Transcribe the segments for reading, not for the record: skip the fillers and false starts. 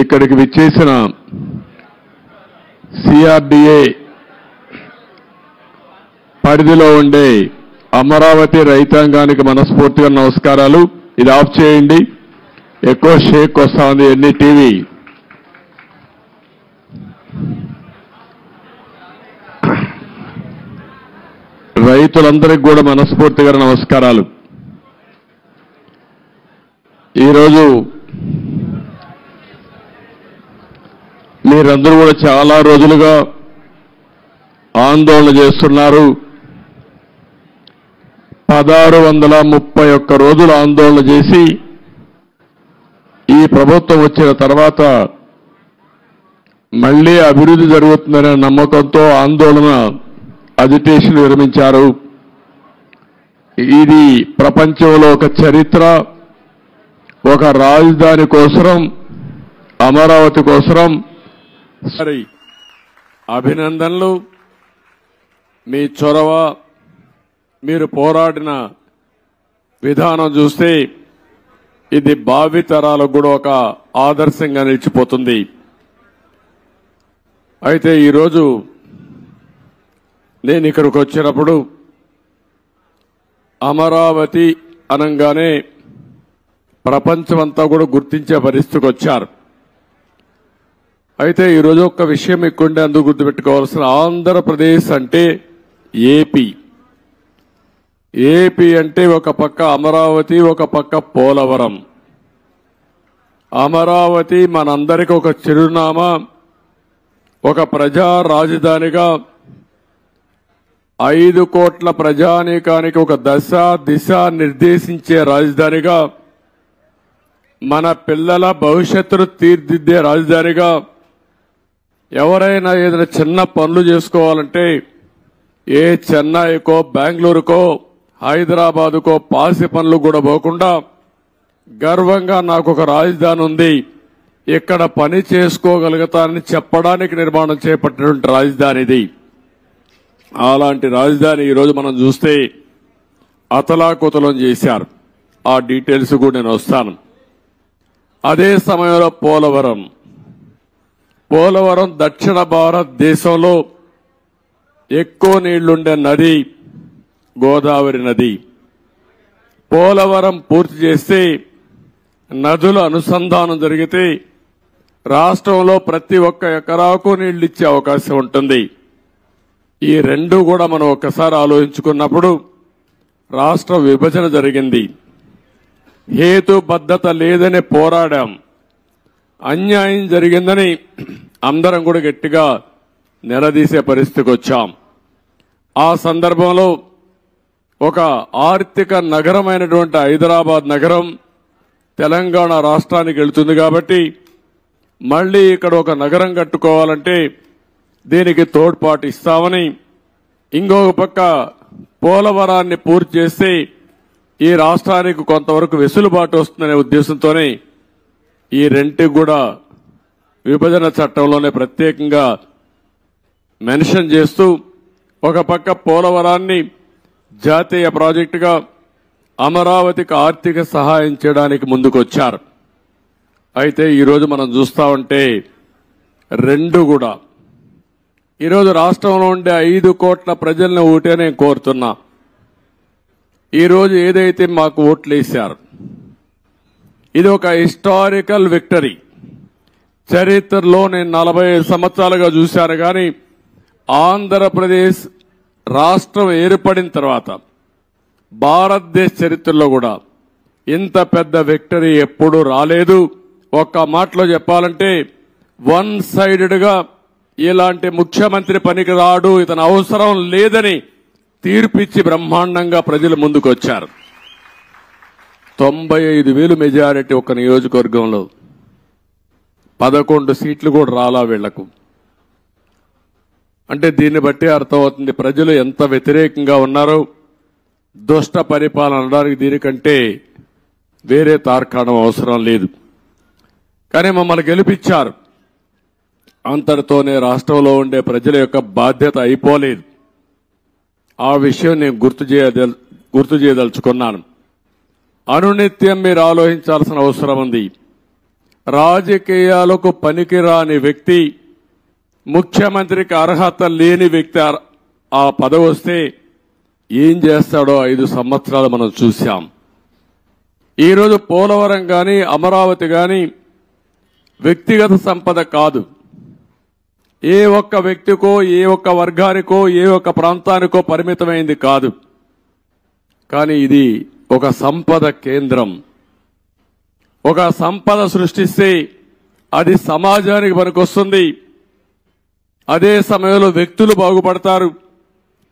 ఇక్కడికి విచ్చేసిన సిఆర్డీఏ పరిధిలో ఉండే అమరావతి రైతాంగానికి మనస్ఫూర్తిగా నమస్కారాలు. ఇది ఆఫ్ చేయండి, ఎక్కువ షేక్ వస్తా ఉంది ఎన్ని టీవీ. రైతులందరికీ కూడా మనస్ఫూర్తిగా నమస్కారాలు. ఈరోజు మీరందరూ కూడా చాలా రోజులుగా ఆందోళన చేస్తున్నారు. 1631 రోజులు ఆందోళన చేసి ఈ ప్రభుత్వం వచ్చిన తర్వాత మళ్లీ అభివృద్ధి జరుగుతుందనే నమ్మకంతో ఆందోళన అజిటేషన్ విరమించారు. ఇది ప్రపంచంలో ఒక చరిత్ర. ఒక రాజధాని కోసం, అమరావతి కోసం అభినందనలు. మీ చొరవ, మీరు పోరాడిన విధానం చూస్తే ఇది భావితరాలకు కూడా ఒక ఆదర్శంగా నిలిచిపోతుంది. అయితే ఈరోజు నేను ఇక్కడికి వచ్చినప్పుడు అమరావతి అనగానే ప్రపంచమంతా కూడా గుర్తించే పరిస్థితికి వచ్చారు. అయితే ఈరోజు ఒక విషయం ఎక్కువంటే అందుకు గుర్తుపెట్టుకోవాల్సిన, ఆంధ్రప్రదేశ్ అంటే ఏపీ. ఏపీ అంటే ఒక పక్క అమరావతి, ఒక పక్క పోలవరం. అమరావతి మనందరికీ ఒక చిరునామా, ఒక ప్రజా రాజధానిగా 5 కోట్ల ప్రజానీకానికి ఒక దశ దిశ నిర్దేశించే రాజధానిగా, మన పిల్లల భవిష్యత్తును తీర్చిదిద్దే రాజధానిగా, ఎవరైనా ఏదైనా చిన్న పనులు చేసుకోవాలంటే ఏ చెన్నైకో, బెంగళూరుకో, హైదరాబాదుకో పాసి పనులు కూడా పోకుండా గర్వంగా నాకు ఒక రాజధాని ఉంది, ఇక్కడ పని చేసుకోగలుగుతానని చెప్పడానికి నిర్మాణం చేపట్టినటువంటి రాజధాని ఇది. అలాంటి రాజధాని ఈరోజు మనం చూస్తే అతలాకుతలం చేశారు. ఆ డీటెయిల్స్ కూడా నేను వస్తాను. అదే సమయంలో పోలవరం దక్షిణ భారతదేశంలో ఎక్కువ నీళ్లుండే నది గోదావరి నది. పోలవరం పూర్తి చేస్తే నదుల అనుసంధానం జరిగితే రాష్ట్రంలో ప్రతి ఒక్క ఎకరాకు నీళ్లు ఇచ్చే అవకాశం ఉంటుంది. ఈ రెండు కూడా మనం ఒక్కసారి ఆలోచించుకున్నప్పుడు రాష్ట్ర విభజన జరిగింది. హేతుబద్ధత లేదని పోరాడాం. అన్యాయం జరిగిందని అందరం కూడా గట్టిగా నిలదీసే పరిస్థితికి వచ్చాం. ఆ సందర్భంలో ఒక ఆర్థిక నగరమైనటువంటి హైదరాబాద్ నగరం తెలంగాణ రాష్ట్రానికి వెళ్తుంది కాబట్టి మళ్లీ ఇక్కడ ఒక నగరం కట్టుకోవాలంటే దీనికి తోడ్పాటు ఇస్తామని, ఇంకొక పక్క పోలవరాన్ని పూర్తి చేస్తే ఈ రాష్ట్రానికి కొంతవరకు వెసులుబాటు వస్తుందనే ఉద్దేశంతోనే ఈ రెంటికి కూడా విభజన చట్టంలోనే ప్రత్యేకంగా మెన్షన్ చేస్తూ ఒక పక్క పోలవరాన్ని జాతీయ ప్రాజెక్టుగా, అమరావతికి ఆర్థిక సహాయం చేయడానికి ముందుకొచ్చారు. అయితే ఈరోజు మనం చూస్తా ఉంటే రెండు కూడా ఈరోజు రాష్ట్రంలో ఉండే 5 కోట్ల ప్రజలను ఓటే నేను కోరుతున్నా. ఈరోజు ఏదైతే మాకు ఓట్లు వేశారు ఇది ఒక హిస్టారికల్ విక్టరీ. చరిత్రలో నేను 45 సంవత్సరాలుగా చూశాను కానీ ఆంధ్రప్రదేశ్ రాష్ట్రం ఏర్పడిన తర్వాత భారతదేశ చరిత్రలో కూడా ఇంత పెద్ద విక్టరీ ఎప్పుడూ రాలేదు. ఒక్క మాటలో చెప్పాలంటే వన్ సైడెడ్ గా ఇలాంటి ముఖ్యమంత్రి పనికి రాడు, ఇతను అవసరం లేదని తీర్పిచ్చి బ్రహ్మాండంగా ప్రజలు ముందుకొచ్చారు. 95,000 మెజారిటీ ఒక నియోజకవర్గంలో, 11 సీట్లు కూడా రాలా వీళ్లకు. అంటే దీన్ని బట్టి అర్థమవుతుంది ప్రజలు ఎంత వ్యతిరేకంగా ఉన్నారో. దుష్ట పరిపాలన అనడానికి దీనికంటే వేరే తార్కాణం అవసరం లేదు. కానీ మమ్మల్ని గెలిపించారు. అంతటితోనే రాష్ట్రంలో ఉండే ప్రజల యొక్క బాధ్యత అయిపోలేదు. ఆ విషయం నేను గుర్తు చేయదలుచుకున్నాను. అనునిత్యం మీరు ఆలోచించాల్సిన అవసరం ఉంది. రాజకీయాలకు పనికిరాని వ్యక్తి, ముఖ్యమంత్రికి అర్హత లేని వ్యక్తి ఆ పదవి వస్తే ఏం చేస్తాడో 5 సంవత్సరాలు మనం చూశాం. ఈరోజు పోలవరం గాని అమరావతి గాని వ్యక్తిగత సంపద కాదు. ఏ ఒక్క వ్యక్తికో, ఏ ఒక్క వర్గానికో, ఏ ఒక్క ప్రాంతానికో పరిమితమైంది కాదు. కానీ ఇది ఒక సంపద కేంద్రం. ఒక సంపద సృష్టిస్తే అది సమాజానికి పనికొస్తుంది. అదే సమయంలో వ్యక్తులు బాగుపడతారు,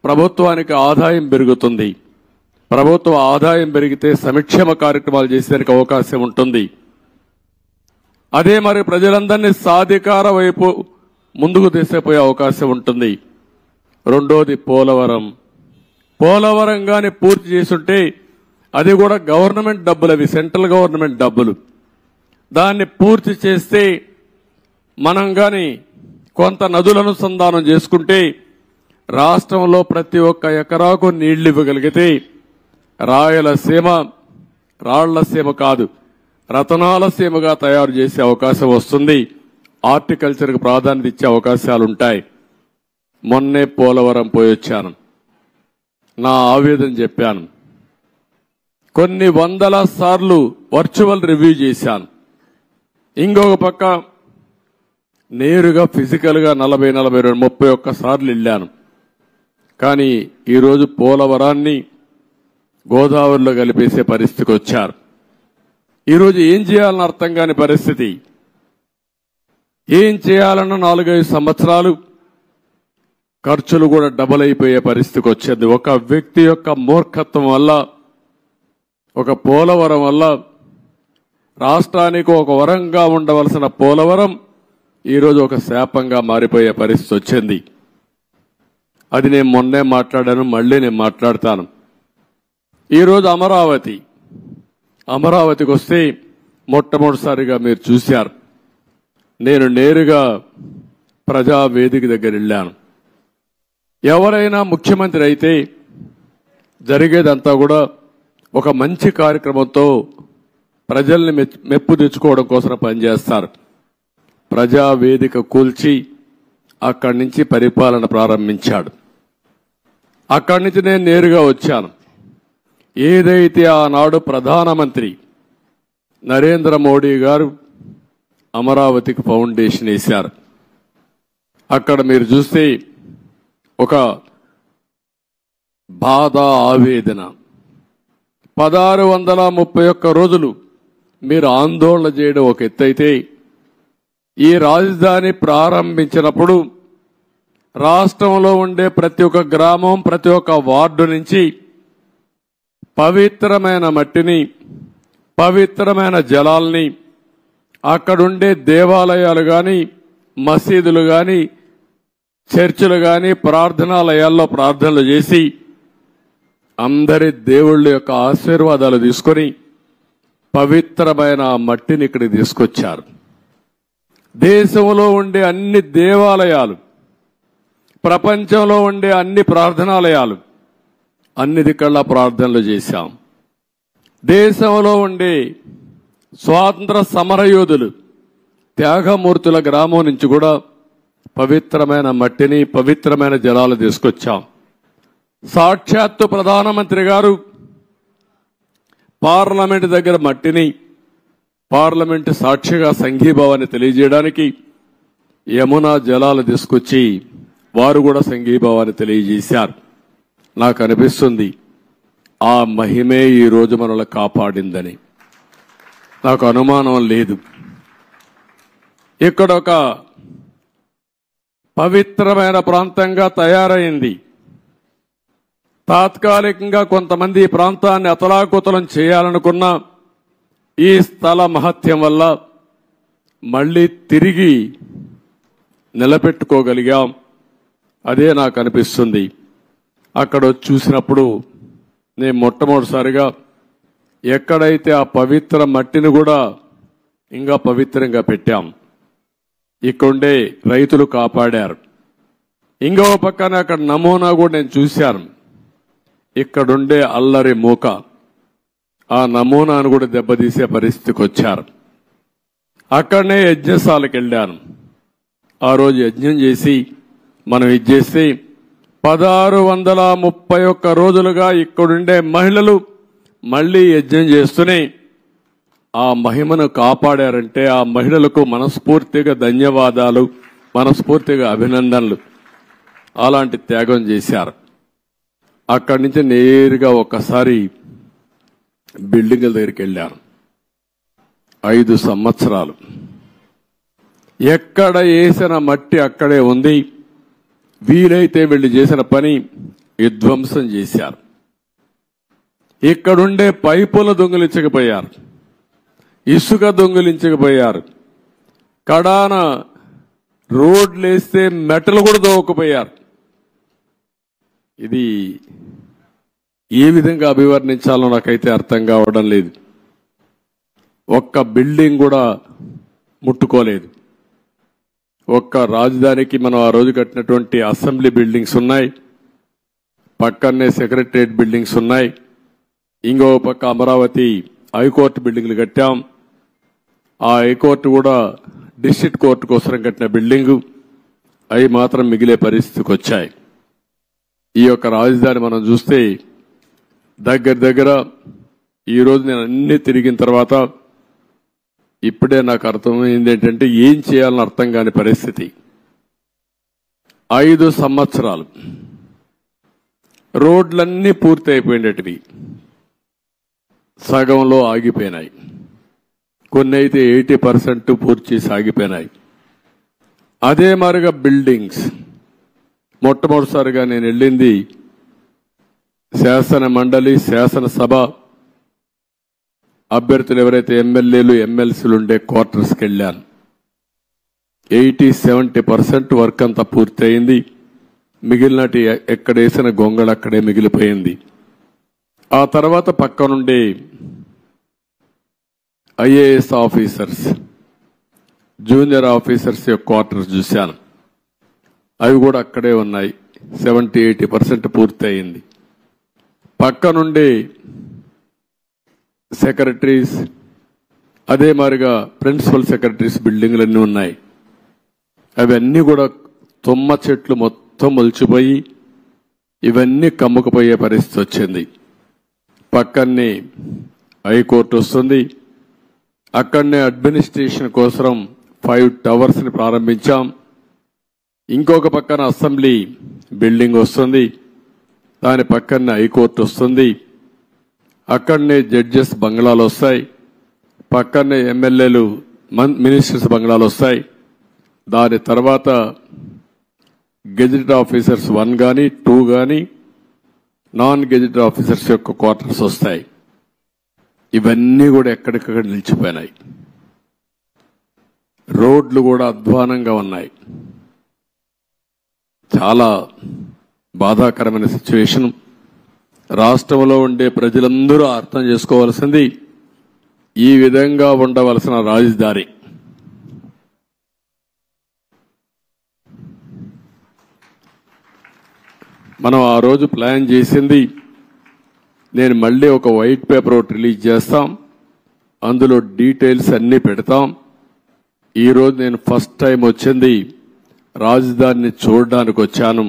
ప్రభుత్వానికి ఆదాయం పెరుగుతుంది. ప్రభుత్వ ఆదాయం పెరిగితే సంక్షేమ కార్యక్రమాలు చేసేందుకు అవకాశం ఉంటుంది. అదే మరి ప్రజలందరినీ సాధికార వైపు ముందుకు తీసుకుపోయే అవకాశం ఉంటుంది. రెండోది పోలవరం గాని పూర్తి చేసుంటే అది కూడా గవర్నమెంట్ డబ్బులు, అవి సెంట్రల్ గవర్నమెంట్ డబ్బులు. దాన్ని పూర్తి చేస్తే మనం గాని కొంత నదుల అనుసంధానం చేసుకుంటే రాష్ట్రంలో ప్రతి ఒక్క ఎకరాకు నీళ్లు ఇవ్వగలిగితే రాయలసీమ రాళ్లసీమ కాదు, రతనాల సీమగా తయారు చేసే అవకాశం వస్తుంది. హార్టికల్చర్కు ప్రాధాన్యత ఇచ్చే అవకాశాలుంటాయి. మొన్నే పోలవరం పోయొచ్చాను. నా ఆవేదన చెప్పాను. కొన్ని వందల సార్లు వర్చువల్ రివ్యూ చేశాను. ఇంకొక పక్క నేరుగా ఫిజికల్గా 40, 42, 31 సార్లు వెళ్ళాను. కానీ ఈరోజు పోలవరాన్ని గోదావరిలో కలిపేసే పరిస్థితికి వచ్చారు. ఈరోజు ఏం చేయాలని అర్థం కాని పరిస్థితి. ఏం చేయాలన్న 4-5 సంవత్సరాలు ఖర్చులు కూడా డబుల్ అయిపోయే పరిస్థితికి వచ్చింది. ఒక వ్యక్తి యొక్క మూర్ఖత్వం వల్ల, ఒక పోలవరం వల్ల రాష్ట్రానికి ఒక వరంగా ఉండవలసిన పోలవరం ఈరోజు ఒక శాపంగా మారిపోయే పరిస్థితి వచ్చింది. అది నేను మొన్నే మాట్లాడాను, మళ్ళీ నేను మాట్లాడతాను. ఈరోజు అమరావతికి వస్తే మొట్టమొదటిసారిగా మీరు చూశారు, నేను నేరుగా ప్రజావేదిక దగ్గర వెళ్ళాను. ఎవరైనా ముఖ్యమంత్రి అయితే జరిగేదంతా కూడా ఒక మంచి కార్యక్రమంతో ప్రజల్ని మెప్పు తెచ్చుకోవడం కోసం పనిచేస్తారు. ప్రజావేదిక కూల్చి అక్కడి నుంచి పరిపాలన ప్రారంభించాడు. అక్కడి నుంచి నేను నేరుగా వచ్చాను. ఏదైతే ఆనాడు ప్రధానమంత్రి నరేంద్ర మోడీ గారు అమరావతికి ఫౌండేషన్ వేశారు, అక్కడ మీరు చూస్తే ఒక బాధ, ఆవేదన. 1631 రోజులు మీరు ఆందోళన చేయడం ఒక ఎత్తైతే, ఈ రాజధాని ప్రారంభించినప్పుడు రాష్ట్రంలో ఉండే ప్రతి ఒక్క గ్రామం, ప్రతి ఒక్క వార్డు నుంచి పవిత్రమైన మట్టిని, పవిత్రమైన జలాల్ని, అక్కడుండే దేవాలయాలు గాని, మసీదులు గాని, చర్చిలు గాని, ప్రార్థనాలయాల్లో ప్రార్థనలు చేసి అందరి దేవుళ్ళ యొక్క ఆశీర్వాదాలు తీసుకొని పవిత్రమైన మట్టిని ఇక్కడికి తీసుకొచ్చారు. దేశంలో ఉండే అన్ని దేవాలయాలు, ప్రపంచంలో ఉండే అన్ని ప్రార్థనాలయాలు, అన్ని దిక్కల్లా ప్రార్థనలు చేశాం. దేశంలో ఉండే స్వాతంత్ర సమరయోధులు, త్యాగమూర్తుల గ్రామం నుంచి కూడా పవిత్రమైన మట్టిని, పవిత్రమైన జలాలు తీసుకొచ్చాం. సాక్షాత్తు ప్రధానమంత్రి గారు పార్లమెంట్ దగ్గర మట్టిని, పార్లమెంట్ సాక్షిగా సంఘీభావాన్ని తెలియజేయడానికి యమునా జలాలు తీసుకొచ్చి వారు కూడా సంఘీభావాన్ని తెలియజేశారు. నాకు అనిపిస్తుంది ఆ మహిమే ఈ రోజు మనల్ని కాపాడిందని. నాకు అనుమానం లేదు. ఇక్కడ ఒక పవిత్రమైన ప్రాంతంగా తయారైంది. తాత్కాలికంగా కొంతమంది ఈ ప్రాంతాన్ని అతలాకుతలం చేయాలనుకున్న ఈ స్థల మహత్యం వల్ల మళ్ళీ తిరిగి నిలబెట్టుకోగలిగాం. అదే నాకు అనిపిస్తుంది. అక్కడ చూసినప్పుడు నేను మొట్టమొదటిసారిగా ఎక్కడైతే ఆ పవిత్ర మట్టిని కూడా ఇంకా పవిత్రంగా పెట్టాం, ఇక్కడుండే రైతులు కాపాడారు. ఇంకో పక్కన అక్కడ నమూనా కూడా నేను చూశాను. ఇక్కడుండే అల్లరి మూక, ఆ నమూనాను కూడా దెబ్బతీసే పరిస్థితికి వచ్చారు. అక్కడనే యజ్ఞశాలకు వెళ్ళాను. ఆ రోజు యజ్ఞం చేసి మనం ఇది చేస్తే 1631 రోజులుగా ఇక్కడుండే మహిళలు మళ్లీ యజ్ఞం చేస్తూనే ఆ మహిమను కాపాడారంటే ఆ మహిళలకు మనస్ఫూర్తిగా ధన్యవాదాలు, మనస్ఫూర్తిగా అభినందనలు. అలాంటి త్యాగం చేశారు. అక్కడి నుంచి నేరుగా ఒక్కసారి బిల్డింగుల దగ్గరికి వెళ్ళాను. 5 సంవత్సరాలు ఎక్కడ వేసిన మట్టి అక్కడే ఉంది. వీలైతే వీళ్ళు చేసిన పని విధ్వంసం చేశారు. ఇక్కడుండే పైపులు దొంగిలించకపోయారు, ఇసుక దొంగిలించకపోయారు, కడాన రోడ్లేస్తే మెటలు కూడా దోవకపోయారు. ఇది ఏ విధంగా అభివర్ణించాలో నాకైతే అర్థం కావడం లేదు. ఒక్క బిల్డింగ్ కూడా ముట్టుకోలేదు. ఒక్క రాజధానికి మనం ఆ రోజు కట్టినటువంటి అసెంబ్లీ బిల్డింగ్స్ ఉన్నాయి, పక్కనే సెక్రటరియట్ బిల్డింగ్స్ ఉన్నాయి, ఇంకో పక్క అమరావతి హైకోర్టు బిల్డింగ్లు కట్టాం. ఆ హైకోర్టు కూడా డిస్ట్రిక్ట్ కోర్టు కోసం కట్టిన బిల్డింగు, అవి మాత్రం మిగిలే పరిస్థితికి వచ్చాయి. ఈ యొక్క రాజధాని మనం చూస్తే దగ్గర ఈరోజు నేను అన్ని తిరిగిన తర్వాత ఇప్పుడే నాకు అర్థమైంది ఏంటంటే ఏం చేయాలని అర్థం కాని పరిస్థితి. 5 సంవత్సరాలు రోడ్లన్నీ పూర్తి అయిపోయినటివి, సగంలో ఆగిపోయినాయి. కొన్ని అయితే 80% పూర్తి చేసి ఆగిపోయినాయి. అదే మాదిరిగా బిల్డింగ్స్ మొట్టమొదటిసారిగా నేను వెళ్ళింది శాసన మండలి, శాసనసభ అభ్యర్థులు ఎవరైతే ఎమ్మెల్యేలు, ఎమ్మెల్సీలు ఉండే క్వార్టర్స్కి వెళ్ళాను. 80-70% వర్క్ అంతా పూర్తి అయింది. మిగిలినటి ఎక్కడేసిన గొంగళ అక్కడే మిగిలిపోయింది. ఆ తర్వాత పక్కనుండే ఐఏఎస్ ఆఫీసర్స్, జూనియర్ ఆఫీసర్స్ యొక్క క్వార్టర్స్ చూశాను. అవి కూడా అక్కడే ఉన్నాయి. 70-80% పూర్తి అయింది. పక్కనుండే సెక్రటరీస్, అదే మాదిరిగా ప్రిన్సిపల్ సెక్రటరీస్ బిల్డింగ్లన్నీ ఉన్నాయి. అవన్నీ కూడా తుమ్మ చెట్లు మొత్తం మొలిచిపోయి ఇవన్నీ కమ్ముకుపోయే పరిస్థితి వచ్చింది. పక్కనే హైకోర్టు వస్తుంది. అక్కడనే అడ్మినిస్ట్రేషన్ కోసం 5 టవర్స్ ని ప్రారంభించాం. ఇంకొక పక్కన అసెంబ్లీ బిల్డింగ్ వస్తుంది, దాని పక్కనే హైకోర్టు వస్తుంది. అక్కడనే జడ్జెస్ బంగ్లాలు వస్తాయి, పక్కనే ఎమ్మెల్యేలు, మినిస్టర్స్ బంగ్లాలు వస్తాయి. దాని తర్వాత గెజిటెడ్ ఆఫీసర్స్ 1 గాని 2 గాని నాన్ గెజిటెడ్ ఆఫీసర్స్ యొక్క క్వార్టర్స్ వస్తాయి. ఇవన్నీ కూడా ఎక్కడికక్కడ నిలిచిపోయినాయి. రోడ్లు కూడా అధ్వానంగా ఉన్నాయి. చాలా బాధాకరమైన సిచ్యువేషన్. రాష్ట్రంలో ఉండే ప్రజలందరూ అర్థం చేసుకోవాల్సింది ఈ విధంగా ఉండవలసిన రాజధాని. మనం ఆ రోజు ప్లాన్ చేసింది, నేను మళ్ళీ ఒక వైట్ పేపర్ ఒకటి రిలీజ్ చేస్తాం, అందులో డీటెయిల్స్ అన్ని పెడతాం. ఈరోజు నేను ఫస్ట్ టైం వచ్చింది రాజధానిని చూడడానికి వచ్చాను.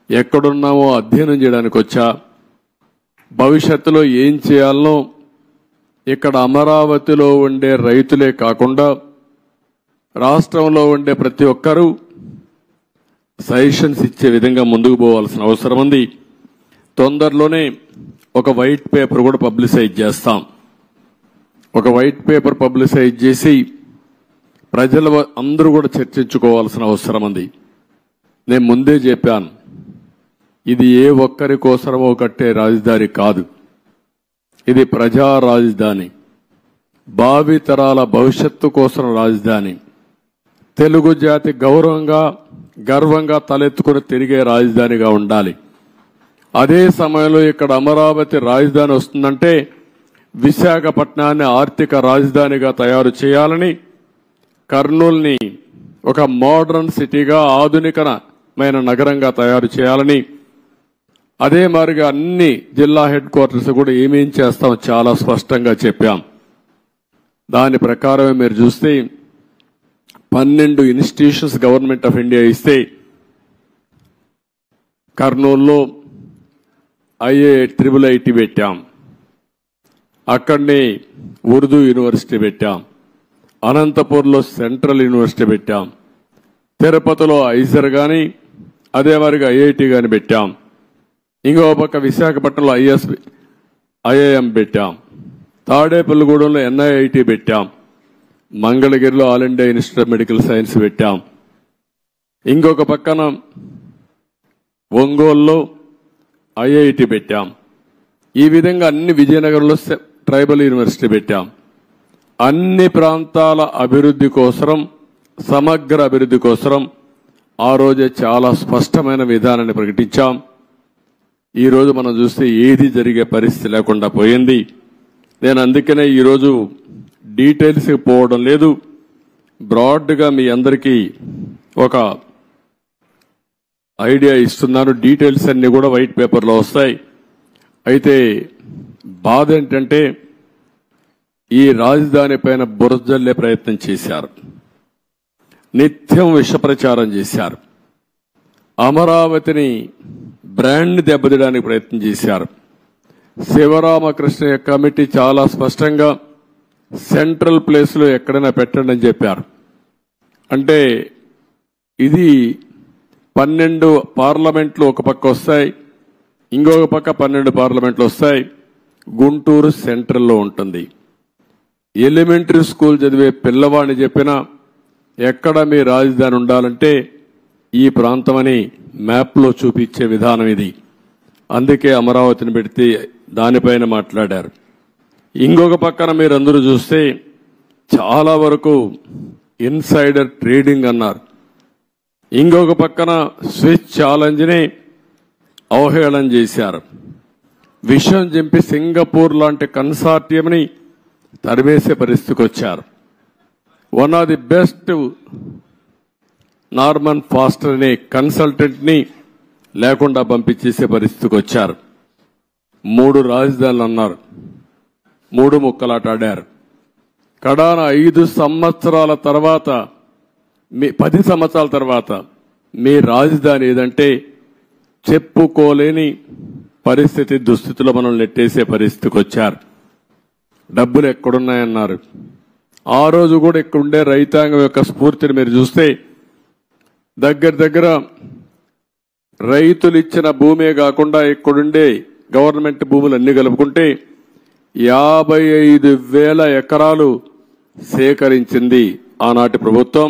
ఎక్కడున్నామో అధ్యయనం చేయడానికి వచ్చా. భవిష్యత్తులో ఏం చేయాలనో ఇక్కడ అమరావతిలో ఉండే రైతులే కాకుండా రాష్ట్రంలో ఉండే ప్రతి ఒక్కరూ సజెషన్స్ ఇచ్చే విధంగా ముందుకు పోవాల్సిన అవసరం ఉంది. తొందరలోనే ఒక వైట్ పేపర్ కూడా పబ్లిసైజ్ చేస్తాం. ఒక వైట్ పేపర్ పబ్లిసైజ్ చేసి ప్రజలు అందరూ కూడా చర్చించుకోవాల్సిన అవసరం ఉంది. నేను ముందే చెప్పాను, ఇది ఏ ఒక్కరి కోసమో కట్టే రాజధాని కాదు, ఇది ప్రజా రాజధాని, భావితరాల భవిష్యత్తు కోసం రాజధాని, తెలుగు జాతి గర్వంగా తలెత్తుకుని తిరిగే రాజధానిగా ఉండాలి. అదే సమయంలో ఇక్కడ అమరావతి రాజధాని వస్తుందంటే విశాఖపట్నాన్ని ఆర్థిక రాజధానిగా తయారు చేయాలని, కర్నూలుని ఒక మోడర్న్ సిటీగా, ఆధునికమైన నగరంగా తయారు చేయాలని, అదే మాదిరిగా అన్ని జిల్లా హెడ్ క్వార్టర్స్ కూడా ఏమేం చేస్తాం చాలా స్పష్టంగా చెప్పాం. దాని ప్రకారమే మీరు చూస్తే 12 ఇన్స్టిట్యూషన్స్ గవర్నమెంట్ ఆఫ్ ఇండియా ఇస్తే కర్నూలులో IIT పెట్టాం, అక్కడనే ఉర్దూ యూనివర్సిటీ పెట్టాం, అనంతపూర్లో సెంట్రల్ యూనివర్సిటీ పెట్టాం, తిరుపతిలో ఐజర్ గాని అదే వారికి IIT గాని పెట్టాం, ఇంకో పక్క విశాఖపట్నంలో IIM పెట్టాం, తాడేపల్లిగూడెంలో NIIT పెట్టాం, మంగళగిరిలో all India institute of medical science పెట్టాం, ఇంకొక పక్కన ఒంగోలులో IIT పెట్టాం. ఈ విధంగా అన్ని విజయనగరంలో ట్రైబల్ యూనివర్సిటీ పెట్టాం. అన్ని ప్రాంతాల అభివృద్ధి కోసం, సమగ్ర అభివృద్ధి కోసం ఆ రోజే చాలా స్పష్టమైన విధానాన్ని ప్రకటించాం. ఈ రోజు మనం చూస్తే ఏది జరిగే పరిస్థితి లేకుండా పోయింది. నేను అందుకనే ఈరోజు డీటెయిల్స్ పోవడం లేదు, బ్రాడ్గా మీ అందరికీ ఒక ఐడియా ఇస్తున్నాను. డీటెయిల్స్ అన్ని కూడా వైట్ పేపర్లో వస్తాయి. అయితే బాధ ఏంటంటే ఈ రాజధాని పైన బురజల్లే ప్రయత్నం చేశారు, నిత్యం విష ప్రచారం చేశారు, అమరావతిని బ్రాండ్ దెబ్బతీయడానికి ప్రయత్నం చేశారు. శివరామకృష్ణ కమిటీ చాలా స్పష్టంగా సెంట్రల్ ప్లేస్ లో ఎక్కడైనా పెట్టండి అని చెప్పారు. అంటే ఇది 12 పార్లమెంట్లు ఒక పక్క వస్తాయి, ఇంకొక పక్క 12 పార్లమెంట్లు వస్తాయి. గుంటూరు సెంట్రల్లో ఉంటుంది. ఎలిమెంటరీ స్కూల్ చదివే పిల్లవాడిని చెప్పినా ఎక్కడ మీ రాజధాని ఉండాలంటే ఈ ప్రాంతమని మ్యాప్లో చూపించే విధానం ఇది. అందుకే అమరావతిని పెడితే దానిపైన మాట్లాడారు. ఇంకొక పక్కన మీరందరూ చూస్తే చాలా వరకు ఇన్సైడర్ ట్రేడింగ్ అన్నారు. ఇంకొక పక్కన స్విచ్ ఛాలెంజ్ని అవహేళన చేశారు. విషయం చెప్పి సింగపూర్ లాంటి కన్సార్టియంని తరిమేసే పరిస్థితికి వచ్చారు. One of the best Norman faster అనే కన్సల్టెంట్ ని లేకుండా పంపించేసే పరిస్థితికి వచ్చారు. 3 రాజధానులు అన్నారు, 3 ముక్కలాట ఆడారు. కడాన 5 సంవత్సరాల తర్వాత 10 సంవత్సరాల తర్వాత మీ రాజధాని ఏదంటే చెప్పుకోలేని పరిస్థితి, దుస్థితిలో మనం నెట్టేసే పరిస్థితికి వచ్చారు. డబ్బులు ఎక్కడున్నాయన్నారు. ఆ రోజు కూడా ఇక్కడుండే రైతాంగం యొక్క స్ఫూర్తిని మీరు చూస్తే దగ్గర రైతులు ఇచ్చిన భూమే కాకుండా ఇక్కడుండే గవర్నమెంట్ భూములు అన్ని కలుపుకుంటే 55,000 ఎకరాలు సేకరించింది ఆనాటి ప్రభుత్వం.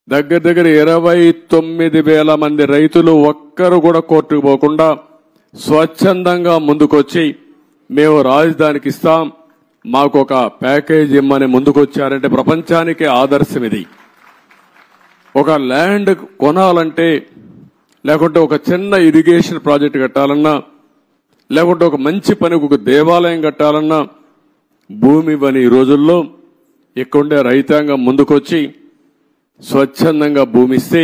దగ్గర 29,000 మంది రైతులు ఒక్కరు కూడా కోర్టుకు పోకుండా స్వచ్ఛందంగా ముందుకొచ్చి మేము రాజధానికి ఇస్తాం, మాకు ఒక ప్యాకేజ్ ఇమ్మని ముందుకొచ్చారంటే ప్రపంచానికి ఆదర్శం ఇది. ఒక ల్యాండ్ కొనాలంటే, లేకుంటే ఒక చిన్న ఇరిగేషన్ ప్రాజెక్ట్ కట్టాలన్నా, లేకుంటే ఒక మంచి పనికి ఒక దేవాలయం కట్టాలన్నా భూమి ఇవ్వని ఈ రోజుల్లో ఇక్కడుండే రైతాంగం ముందుకొచ్చి స్వచ్ఛందంగా భూమి ఇస్తే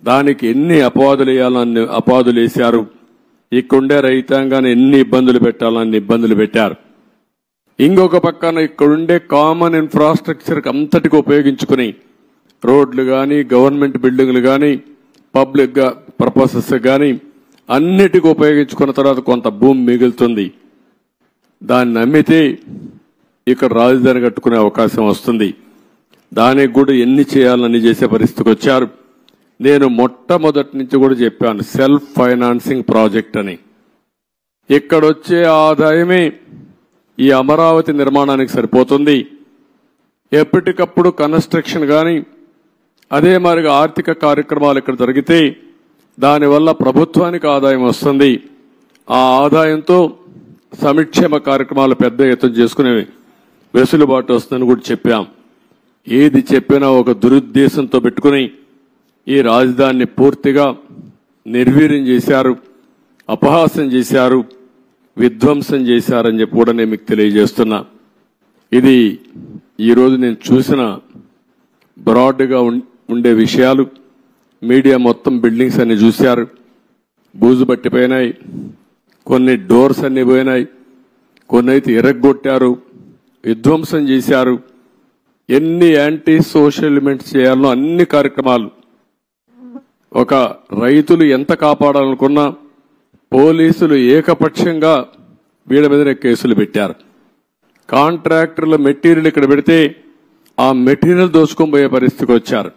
దానికి ఎన్ని అపవాదులు వేయాలని అపవాదులు వేశారు. ఇక్కడుండే రైతాంగాన్ని ఎన్ని ఇబ్బందులు పెట్టాలని ఇబ్బందులు పెట్టారు. ఇంకొక పక్కన ఇక్కడుండే కామన్ ఇన్ఫ్రాస్ట్రక్చర్ అంతటికి ఉపయోగించుకుని రోడ్లు కానీ, గవర్నమెంట్ బిల్డింగ్లు కానీ, పబ్లిక్ పర్పసెస్ కానీ అన్నిటికీ ఉపయోగించుకున్న తర్వాత కొంత భూమి మిగులుతుంది. దాన్ని అమ్మితే ఇక్కడ రాజధాని కట్టుకునే అవకాశం వస్తుంది. దానికి కూడా ఎన్ని చేయాలని చేసే పరిస్థితికి వచ్చారు. నేను మొట్టమొదటి నుంచి కూడా చెప్పాను, సెల్ఫ్ ఫైనాన్సింగ్ ప్రాజెక్ట్ అని. ఇక్కడొచ్చే ఆదాయమే ఈ అమరావతి నిర్మాణానికి సరిపోతుంది. ఎప్పటికప్పుడు కన్స్ట్రక్షన్ కానీ, అదే మాదిరిగా ఆర్థిక కార్యక్రమాలు ఇక్కడ జరిగితే దానివల్ల ప్రభుత్వానికి ఆదాయం వస్తుంది. ఆ ఆదాయంతో సంక్షేమ కార్యక్రమాలు పెద్ద ఎత్తున చేసుకునే వెసులుబాటు వస్తుందని కూడా చెప్పాం. ఏది చెప్పినా ఒక దురుద్దేశంతో పెట్టుకుని ఈ రాజధానిని పూర్తిగా నిర్వీర్యం చేశారు, అపహాస్యం చేశారు, విధ్వంసం చేశారని చెప్పి కూడా నేను మీకు తెలియజేస్తున్నా. ఇది ఈరోజు నేను చూసిన బ్రాడ్గా ఉండే విషయాలు. మీడియా మొత్తం బిల్డింగ్స్ అన్ని చూశారు, బూజు పట్టిపోయినాయి, కొన్ని డోర్స్ అన్ని పోయినాయి, కొన్ని అయితే ఎరగొట్టారు, విధ్వంసం చేశారు. ఎన్ని యాంటీ సోషల్ ఎలిమెంట్స్ చేయాలో అన్ని కార్యక్రమాలు. ఒక రైతులు ఎంత కాపాడాలనుకున్నా పోలీసులు ఏకపక్షంగా వీళ్ళ మీదనే కేసులు పెట్టారు. కాంట్రాక్టర్ల మెటీరియల్ ఇక్కడ పెడితే ఆ మెటీరియల్ దోచుకొని పోయే పరిస్థితికి వచ్చారు.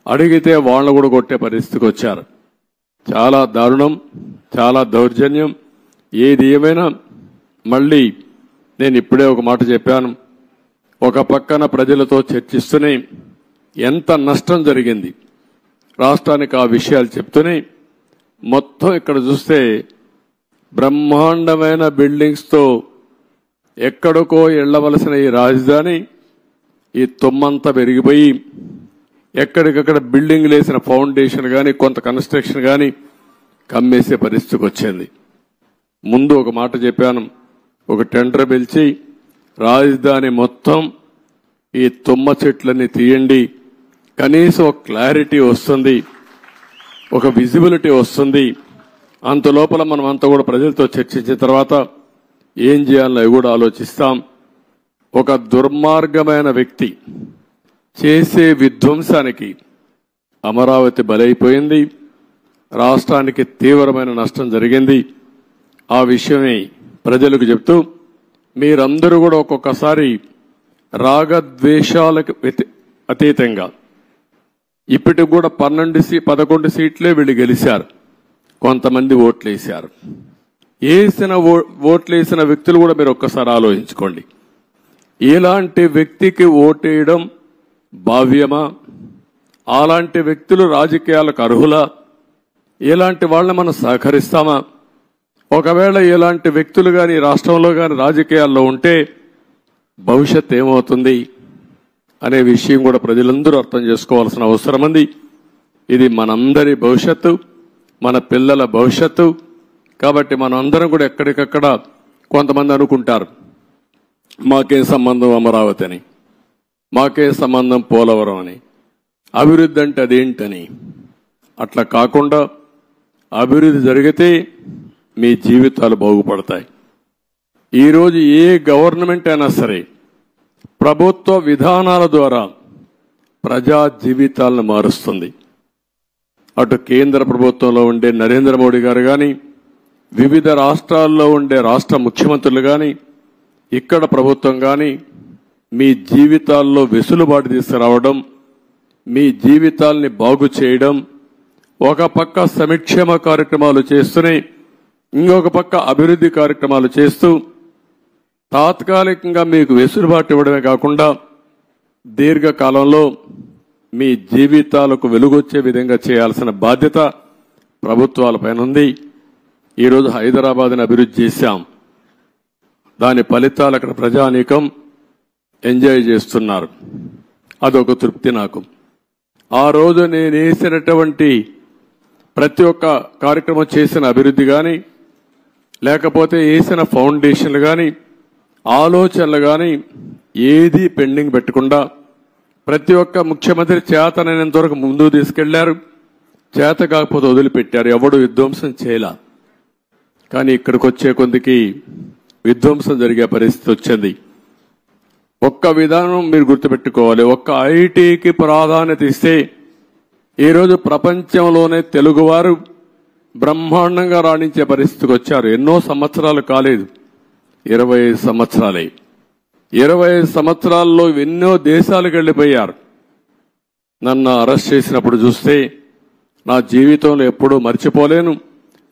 అడిగితే వాళ్ళను కూడా కొట్టే పరిస్థితికి వచ్చారు. చాలా దారుణం, చాలా దౌర్జన్యం. ఏది ఏమైనా మళ్ళీ నేను ఇప్పుడే ఒక మాట చెప్పాను. ఒక పక్కన ప్రజలతో చర్చిస్తూనే ఎంత నష్టం జరిగింది రాష్ట్రానికి ఆ విషయాలు చెప్తూనే, మొత్తం ఇక్కడ చూస్తే బ్రహ్మాండమైన బిల్డింగ్స్ తో ఎక్కడికో ఎళ్లవలసిన ఈ రాజధాని ఈ తుమ్మంతా పెరిగిపోయి ఎక్కడికక్కడ బిల్డింగ్ లేసిన ఫౌండేషన్ గాని కొంత కన్స్ట్రక్షన్ గాని కమ్మేసే పరిస్థితికి వచ్చింది. ముందు ఒక మాట చెప్పాను, ఒక టెండర్ పిలిచి రాజధాని మొత్తం ఈ తుమ్మ చెట్లన్నీ తీయండి, కనీసం ఒక క్లారిటీ వస్తుంది, ఒక విజిబిలిటీ వస్తుంది. అంత లోపల మనం అంతా కూడా ప్రజలతో చర్చించిన తర్వాత ఏం చేయాలో అవి కూడా ఆలోచిస్తాం. ఒక దుర్మార్గమైన వ్యక్తి చేసే విధ్వంసానికి అమరావతి బలైపోయింది. రాష్ట్రానికి తీవ్రమైన నష్టం జరిగింది. ఆ విషయమే ప్రజలకు చెప్తూ మీరందరూ కూడా ఒక్కొక్కసారి రాగద్వేషాలకు అతీతంగా ఇప్పటికి కూడా 11 సీట్లే వీళ్ళు గెలిచారు. కొంతమంది ఓట్లేశారు. ఓట్లేసిన వ్యక్తులు కూడా మీరు ఒక్కసారి ఆలోచించుకోండి. ఇలాంటి వ్యక్తికి ఓటేయడం భావ్యమా? అలాంటి వ్యక్తులు రాజకీయాలకు అర్హులా? ఇలాంటి వాళ్ళని మనం సహకరిస్తామా? ఒకవేళ ఇలాంటి వ్యక్తులు గాని రాష్ట్రంలో గాని రాజకీయాల్లో ఉంటే భవిష్యత్ ఏమవుతుంది అనే విషయం కూడా ప్రజలందరూ అర్థం చేసుకోవాల్సిన అవసరం ఉంది. ఇది మనందరి భవిష్యత్తు, మన పిల్లల భవిష్యత్తు. కాబట్టి మనం అందరం కూడా ఎక్కడికక్కడ కొంతమంది అనుకుంటారు మాకేం సంబంధం అమరావతి అని, మాకే సంబంధం పోలవరం అని, అభివృద్ధి అంటే అదేంటని. అట్లా కాకుండా అభివృద్ధి జరిగితే మీ జీవితాలు బాగుపడతాయి. ఈరోజు ఏ గవర్నమెంట్ అయినా సరే ప్రభుత్వ విధానాల ద్వారా ప్రజా జీవితాలను మారుస్తుంది. అటు కేంద్ర ప్రభుత్వంలో ఉండే నరేంద్ర మోడీ గారు గాని, వివిధ రాష్ట్రాల్లో ఉండే రాష్ట్ర ముఖ్యమంత్రులు గాని, ఇక్కడ ప్రభుత్వం గాని మీ జీవితాల్లో వెసులుబాటు తీసుకురావడం, మీ జీవితాల్ని బాగు చేయడం, ఒక పక్క సంక్షేమ కార్యక్రమాలు చేస్తూనే ఇంకొక పక్క అభివృద్ధి కార్యక్రమాలు చేస్తూ తాత్కాలికంగా మీకు వెసులుబాటు ఇవ్వడమే కాకుండా దీర్ఘకాలంలో మీ జీవితాలకు వెలుగొచ్చే విధంగా చేయాల్సిన బాధ్యత ప్రభుత్వాలపైన ఉంది. ఈరోజు హైదరాబాద్ని అభివృద్ధి చేశాం. దాని ఫలితాలు అక్కడ ప్రజానీకం ఎంజాయ్ చేస్తున్నారు. అదొక తృప్తి నాకు. ఆ రోజు నేను వేసినటువంటి ప్రతి ఒక్క కార్యక్రమం చేసిన అభివృద్ధి కానీ, లేకపోతే వేసిన ఫౌండేషన్లు కానీ, ఆలోచనలు కానీ ఏదీ పెండింగ్ పెట్టకుండా ప్రతి ఒక్క ముఖ్యమంత్రి చేతనైనంత వరకు ముందుకు తీసుకెళ్లారు. చేత కాకపోతే వదిలిపెట్టారు. ఎవడు విధ్వంసం చేయలా. కానీ ఇక్కడికి వచ్చే కొందికి విధ్వంసం జరిగే పరిస్థితి వచ్చింది. ఒక్క విధానం మీరు గుర్తుపెట్టుకోవాలి. ఒక్క ఐటీకి ప్రాధాన్యత ఇస్తే ఈరోజు ప్రపంచంలోనే తెలుగువారు బ్రహ్మాండంగా రాణించే పరిస్థితికి వచ్చారు. ఎన్నో సంవత్సరాలు కాలేదు, 25 సంవత్సరాలే. 25 సంవత్సరాల్లో ఎన్నో దేశాలకు వెళ్లిపోయారు. నన్ను అరెస్ట్ చేసినప్పుడు చూస్తే నా జీవితంలో ఎప్పుడూ మర్చిపోలేను.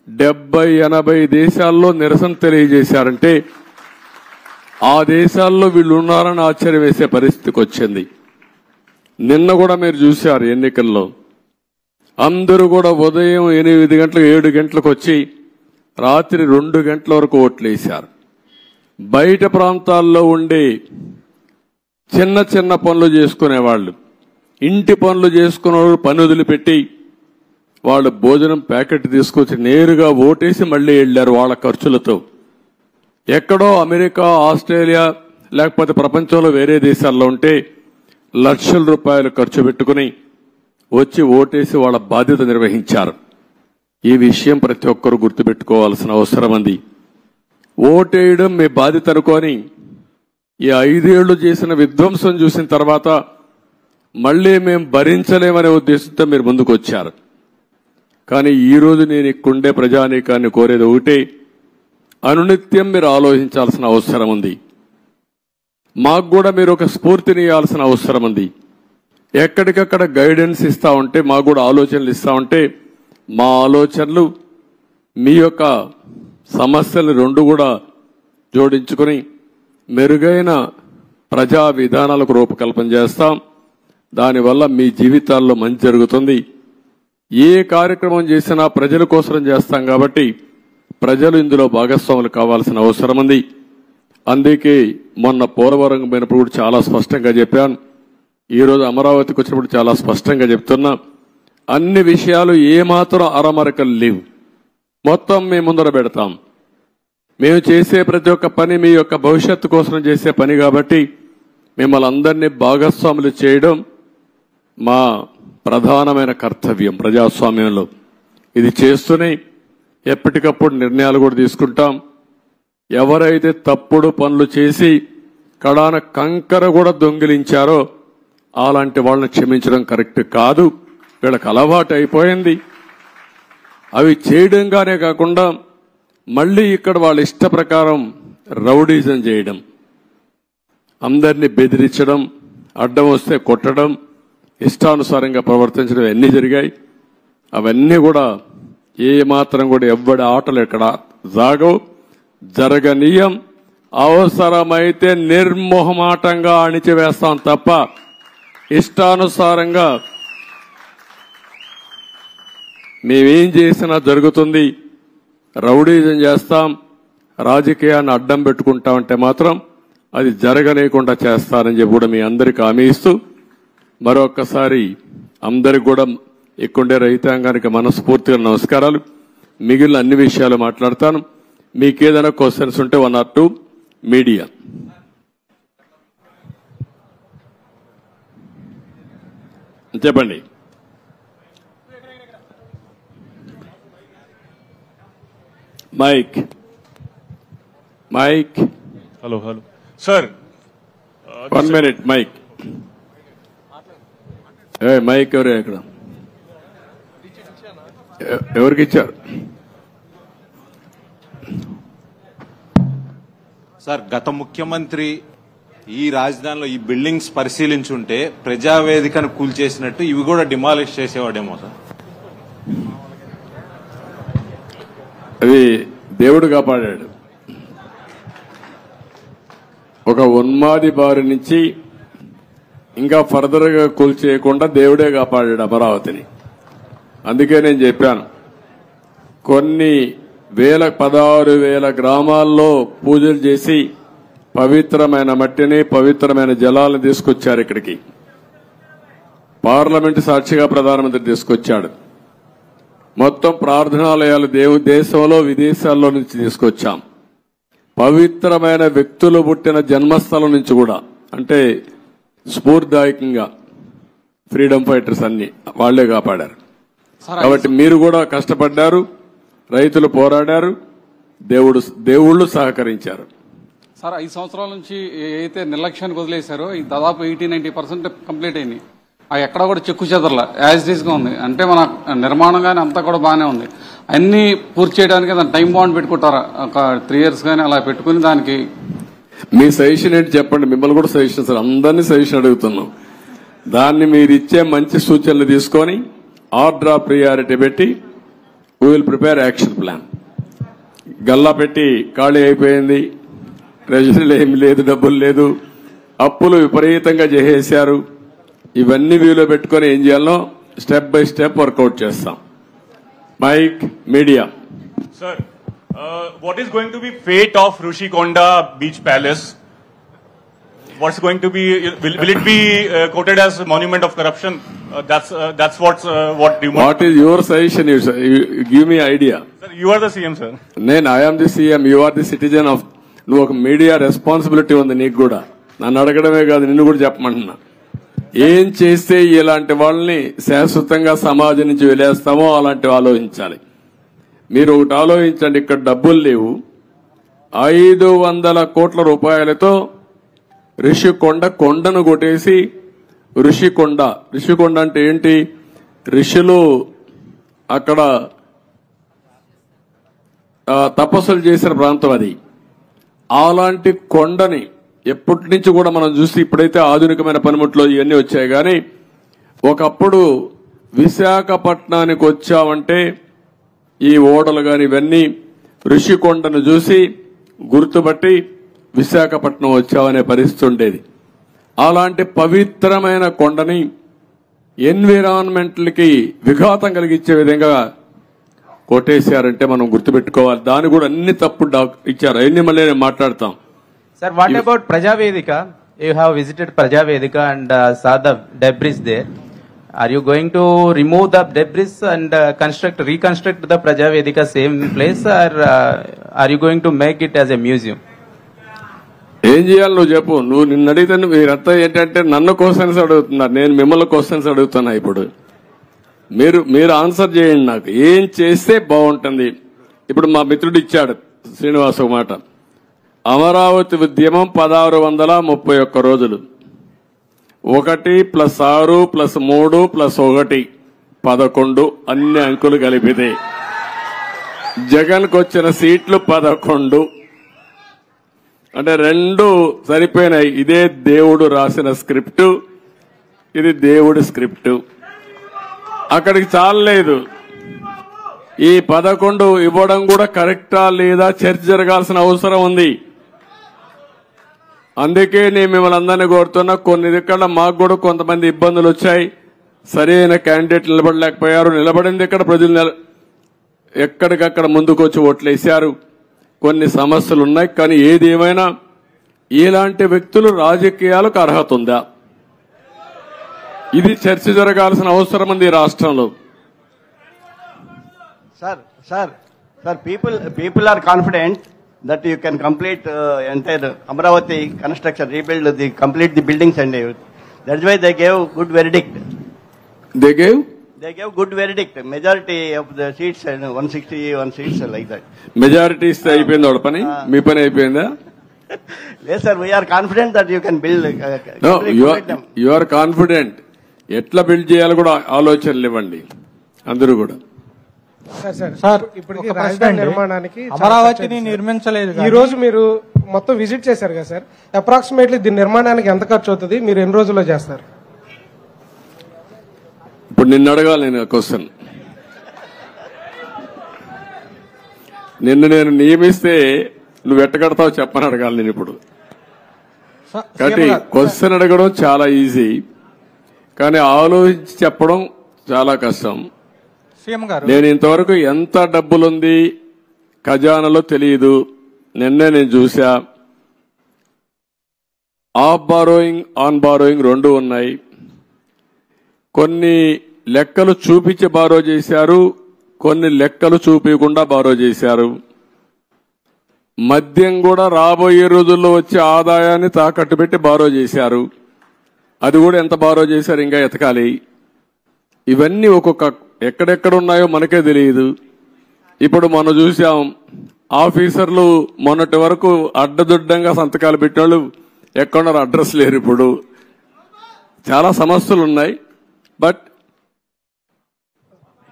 70-80 దేశాల్లో నిరసన తెలియజేశారంటే ఆ దేశాల్లో వీళ్ళు ఉన్నారని ఆశ్చర్యం వేసే పరిస్థితికి వచ్చింది. నిన్న కూడా మీరు చూశారు ఎన్నికల్లో అందరూ కూడా ఉదయం 8 గంటలకు 7 గంటలకు వచ్చి రాత్రి 2 గంటల వరకు ఓట్లేశారు. బయట ప్రాంతాల్లో ఉండే చిన్న చిన్న పనులు చేసుకునేవాళ్ళు, ఇంటి పనులు చేసుకునేవాళ్ళు పని వదిలిపెట్టి వాళ్ళు భోజనం ప్యాకెట్ తీసుకొచ్చి నేరుగా ఓటేసి మళ్లీ వెళ్లారు వాళ్ళ ఖర్చులతో. ఎక్కడో అమెరికా, ఆస్ట్రేలియా లేకపోతే ప్రపంచంలో వేరే దేశాల్లో ఉంటే లక్షల రూపాయలు ఖర్చు పెట్టుకుని వచ్చి ఓటేసి వాళ్ళ బాధ్యత నిర్వహించారు. ఈ విషయం ప్రతి ఒక్కరూ గుర్తుపెట్టుకోవాల్సిన అవసరం ఉంది. ఓటేయడం మీ బాధ్యత అనుకోని ఈ 5 ఏళ్లు చేసిన విధ్వంసం చూసిన తర్వాత మళ్లీ మేము భరించలేమనే ఉద్దేశంతో మీరు ముందుకు వచ్చారు. కానీ ఈ రోజు నేను ఇక్కడుండే ప్రజానీకాన్ని కోరేది ఒకటే, అనునిత్యం మీరు ఆలోచించాల్సిన అవసరం ఉంది. మాకు కూడా మీరు ఒక స్ఫూర్తిని ఇవ్వాల్సిన అవసరం ఉంది. ఎక్కడికక్కడ గైడెన్స్ ఇస్తా ఉంటే, మాకు కూడా ఆలోచనలు ఇస్తా ఉంటే, మా ఆలోచనలు మీ యొక్క సమస్యలు రెండు కూడా జోడించుకుని మెరుగైన ప్రజా విధానాలకు రూపకల్పన చేస్తాం. దానివల్ల మీ జీవితాల్లో మంచి జరుగుతుంది. ఏ కార్యక్రమం చేసినా ప్రజల కోసం చేస్తాం కాబట్టి ప్రజలు ఇందులో భాగస్వాములు కావాల్సిన అవసరం ఉంది. అందుకే మొన్న పోలవరం పోయినప్పుడు కూడా చాలా స్పష్టంగా చెప్పాను. ఈరోజు అమరావతికి వచ్చినప్పుడు చాలా స్పష్టంగా చెప్తున్నా. అన్ని విషయాలు ఏమాత్రం అరమరకలు లేవు. మొత్తం మేము ముందర పెడతాం. మేము చేసే ప్రతి ఒక్క పని మీ యొక్క భవిష్యత్తు కోసం చేసే పని కాబట్టి మిమ్మల్ని అందరినీ భాగస్వాములు చేయడం మా ప్రధానమైన కర్తవ్యం ప్రజాస్వామ్యంలో. ఇది చేస్తూనే ఎప్పటికప్పుడు నిర్ణయాలు కూడా తీసుకుంటాం. ఎవరైతే తప్పుడు పనులు చేసి కడాన కంకర కూడా దొంగిలించారో అలాంటి వాళ్ళని క్షమించడం కరెక్ట్ కాదు. వీళ్ళకి అలవాటు అయిపోయింది. అవి చేయడంగానే కాకుండా మళ్లీ ఇక్కడ వాళ్ళ ఇష్ట ప్రకారం రౌడీజం చేయడం, అందరినీ బెదిరించడం, అడ్డం వస్తే కొట్టడం, ఇష్టానుసారంగా ప్రవర్తించడం అన్నీ జరిగాయి. అవన్నీ కూడా ఏ మాత్రం కూడా ఎవ్వడి ఆటలు ఎక్కడ జరగనీయం. అవసరమైతే నిర్మోహమాటంగా అణిచివేస్తాం తప్ప ఇష్టానుసారంగా మేమేం చేసినా జరుగుతుంది. రౌడీజం చేస్తాం, రాజకీయాన్ని అడ్డం పెట్టుకుంటామంటే మాత్రం అది జరగలేకుండా చేస్తారని చెప్పి కూడా మీ అందరికీ హామీ ఇస్తూ మరొక్కసారి అందరికి కూడా ఇక్కడుండే రైతాంగానికి మనస్ఫూర్తిగా నమస్కారాలు. మిగిలిన అన్ని విషయాలు మాట్లాడతాను. మీకేదైనా క్వశ్చన్స్ ఉంటే 1 or 2 మీడియా. చెప్పండి. Mic. Hello sir, 1 minute. Mic mic ఎవరు ఇక్కడ ఎవరికి ఇచ్చారు? సార్, గత ముఖ్యమంత్రి ఈ రాజధానిలో ఈ బిల్డింగ్స్ పరిశీలించుంటే ప్రజావేదికను కూల్చేసినట్టు ఇవి కూడా డిమాలిష్ చేసేవాడేమో సార్. అది దేవుడు కాపాడాడు. ఒక ఉన్మాది బారి నుంచి ఇంకా ఫర్దర్ గా కూల్చేయకుండా దేవుడే కాపాడాడు అమరావతిని. అందుకే నేను చెప్పాను, కొన్ని 16,000 గ్రామాల్లో పూజలు చేసి పవిత్రమైన మట్టిని, పవిత్రమైన జలాలను తీసుకొచ్చారు ఇక్కడికి. పార్లమెంటు సాక్షిగా ప్రధానమంత్రి తీసుకొచ్చాడు. మొత్తం ప్రార్థనాలయాలు దేశంలో విదేశాల్లో నుంచి తీసుకొచ్చాం. పవిత్రమైన వ్యక్తులు పుట్టిన జన్మస్థలం నుంచి కూడా, అంటే స్ఫూర్తిదాయకంగా ఫ్రీడమ్ ఫైటర్స్ అన్ని వాళ్లే కాపాడారు. కాబట్టి మీరు కూడా కష్టపడ్డారు, రైతులు పోరాడారు, దేవుళ్ళు సహకరించారు. సార్, 5 సంవత్సరాల నుంచి ఏదైతే నిర్లక్ష్యానికి వదిలేశారో ఈ దాదాపు 80-90% కంప్లీట్ అయింది. అవి ఎక్కడ కూడా చెక్కు చెదరలా, యాజ్ ఇట్ ఈస్ గా ఉంది. అంటే మన నిర్మాణం కానీ అంతా కూడా బాగానే ఉంది. అన్ని పూర్తి చేయడానికి దాని టైం బాండ్ పెట్టుకుంటారా? ఒక 3 years కానీ అలా పెట్టుకుని దానికి మీ సజెషన్ ఏంటి చెప్పండి. మిమ్మల్ని కూడా సజెషన్ సార్, అందరినీ సజెషన్ అడుగుతున్నాం. దాన్ని మీరు ఇచ్చే మంచి సూచనలు తీసుకొని ఆర్డర్ ఆఫ్ ప్రియారిటీ పెట్టి we will prepare action plan. Galla పెట్టి ఖాళీ అయిపోయింది, ట్రెజరీలో ఏమి లేదు, డబ్బులు లేదు, అప్పులు విపరీతంగా చేసేశారు. ఇవన్నీ వ్యూలో పెట్టుకుని ఏం చేయాలో స్టెప్ బై స్టెప్ వర్కౌట్ చేస్తాం. Mic media. Sir, what is going to be fate of Rushikonda Beach Palace? What's going to be? Will it be quoted as a monument of corruption? That's what you want. What is your suggestion? You give me idea. Sir, you are the CM, sir. I am the CM. You are the citizen of. నువ్వు ఒక media responsibility ఉంది నీకు కూడా. నన్ను అడగడమే కాదు, నిన్ను కూడా చెప్పమంటున్నా. ఏం చేస్తే ఇలాంటి వాళ్ళని శాశ్వతంగా సమాజం నుంచి వెలేస్తామో అలాంటివి ఆలోచించాలి. మీరు ఒకటి ఆలోచించండి, ఇక్కడ డబ్బులు లేవు. 500 కోట్ల రూపాయలతో రిషికొండ కొండను కొట్టేసి ఋషికొండ. ఋషికొండ అంటే ఏంటి? ఋషులు అక్కడ తపస్సులు చేసిన ప్రాంతం అది. అలాంటి కొండని ఎప్పటి నుంచి కూడా మనం చూసి ఇప్పుడైతే ఆధునికమైన పనిముట్లు ఇవన్నీ వచ్చాయి, కానీ ఒకప్పుడు విశాఖపట్నానికి వచ్చామంటే ఈ ఓడలు కానీ ఇవన్నీ ఋషికొండను చూసి గుర్తుపట్టి విశాఖపట్నం వచ్చామనే పరిస్థితి ఉండేది. అలాంటి పవిత్రమైన కొండని ఎన్విరాన్మెంట్లకి విఘాతం కలిగించే విధంగా కొట్టేశారంటే మనం గుర్తుపెట్టుకోవాలి. దాని కూడా అన్ని తప్పుడు ఇచ్చారు. అవన్నీ మళ్ళీ నేను మాట్లాడతాం. Sir, what about Prajavedika? You have visited Prajavedika and saw the debris there. Are you going to remove the debris and reconstruct the Prajavedika same place, or are you going to make it as a museum? ఏం చేయాలి నువ్వు చెప్పు. నువ్వు నిన్ను అడిగితే మీరంతా ఏంటంటే నన్ను క్వశ్చన్స్ అడుగుతున్నారు, నేను మిమ్మల్ని క్వశ్చన్స్ అడుగుతున్నా. ఇప్పుడు మీరు ఆన్సర్ చేయండి. నాకు ఏం చేస్తే బాగుంటుంది. ఇప్పుడు మా మిత్రుడు ఇచ్చాడు శ్రీనివాస్ ఒక మాట. అమరావతి ఉద్యమం 1631 రోజులు. 1 + 6 + 3 + 1 11 అన్ని అంకులు కలిపితే జగన్కు వచ్చిన సీట్లు 11. అంటే 2 సరిపోయినాయి. ఇదే దేవుడు రాసిన స్క్రిప్టు, ఇది దేవుడి స్క్రిప్టు. అక్కడికి చాలలేదు. ఈ 11 ఇవ్వడం కూడా కరెక్టా లేదా చర్చ జరగాల్సిన అవసరం ఉంది. అందుకే నేను మిమ్మల్ని అందరినీ కోరుతున్నా. కొన్ని ఇక్కడ మాకు కూడా కొంతమంది ఇబ్బందులు వచ్చాయి. సరైన క్యాండిడేట్ నిలబడలేకపోయారు. నిలబడింది ఇక్కడ ప్రజలు ఎక్కడికక్కడ ముందుకు వచ్చి ఓట్లేశారు. కొన్ని సమస్యలు ఉన్నాయి. కానీ ఏది ఏమైనా ఇలాంటి వ్యక్తులు రాజకీయాలకు అర్హత ఉందా? ఇది చర్చ జరగాల్సిన అవసరం ఉంది ఈ రాష్ట్రంలో. Sir, people are confident that you can complete entire Amravati construction, complete the buildings and everything. That's why they gave good verdict. They gave good verdict. Majority of the seats, 161 seats like that. Majority ఇస్తే అయిపోయింది వాడి పని. మీ పని అయిపోయిందా? Yes, sir. We are confident that you can build. No, you are confident. ఎట్లా build చేయాలో కూడా ఆలోచనలు ఇవ్వండి అందరూ కూడా. సార్ ఇప్పటికి రాజధాని నిర్మాణానికి అమరావతిని నిర్మించలేదు. ఈ రోజు మీరు మొత్తం విజిట్ చేశారు కదా సార్, అప్రాక్సిమేట్లీ దీని నిర్మాణానికి ఎంత ఖర్చు అవుతుంది? మీరు ఎన్ని రోజుల్లో చేస్తారు? ఇప్పుడు నిన్ను అడగాలి నేను క్వశ్చన్. నిన్ను నేను నియమిస్తే నువ్వు ఎట్టగడతావు చెప్పని అడగాలి నేను ఇప్పుడు. కాబట్టి క్వశ్చన్ అడగడం చాలా ఈజీ, కానీ ఆలోచించి చెప్పడం చాలా కష్టం. నేను ఇంతవరకు ఎంత డబ్బులుంది ఖజానాలో తెలియదు. నిన్నే నేను చూసా. ఆఫ్ బారోయింగ్, ఆన్ బారోయింగ్ 2 ఉన్నాయి. కొన్ని లెక్కలు చూపించి బారో చేశారు, కొన్ని లెక్కలు చూపించకుండా బారో చేశారు. మద్యం కూడా రాబోయే రోజుల్లో వచ్చే ఆదాయాన్ని తాకట్టు పెట్టి బారో చేశారు. అది కూడా ఎంత బారో చేశారు ఇంకా ఎతకాలి. ఇవన్నీ ఒక్కొక్క ఎక్కడెక్కడ ఉన్నాయో మనకే తెలియదు. ఇప్పుడు మనం చూసాం ఆఫీసర్లు మొన్నటి వరకు అడ్డదుడ్డంగా సంతకాలు పెట్టిన ఎక్కడున్నారు అడ్రస్ లేరు. ఇప్పుడు చాలా సమస్యలు ఉన్నాయి. బట్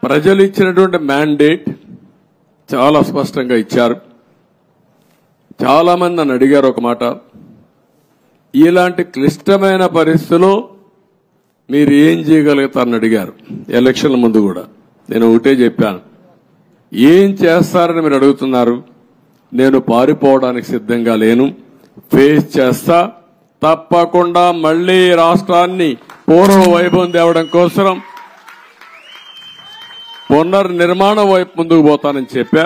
ప్రజలు ఇచ్చినటువంటి మ్యాండేట్ చాలా స్పష్టంగా ఇచ్చారు. చాలా మంది నన్ను అడిగారు ఒక మాట, ఇలాంటి క్లిష్టమైన పరిస్థితుల్లో మీరు ఏం చేయగలుగుతారని అడిగారు. ఎలక్షన్ల ముందు కూడా నేను ఒకటే చెప్పాను, ఏం చేస్తారని మీరు అడుగుతున్నారు. నేను పారిపోవడానికి సిద్ధంగా లేను, ఫేస్ చేస్తా. తప్పకుండా మళ్లీ రాష్ట్రాన్ని పూర్వ వైభవం తేవడం కోసం పునర్నిర్మాణం వైపు ముందుకు పోతానని చెప్పా.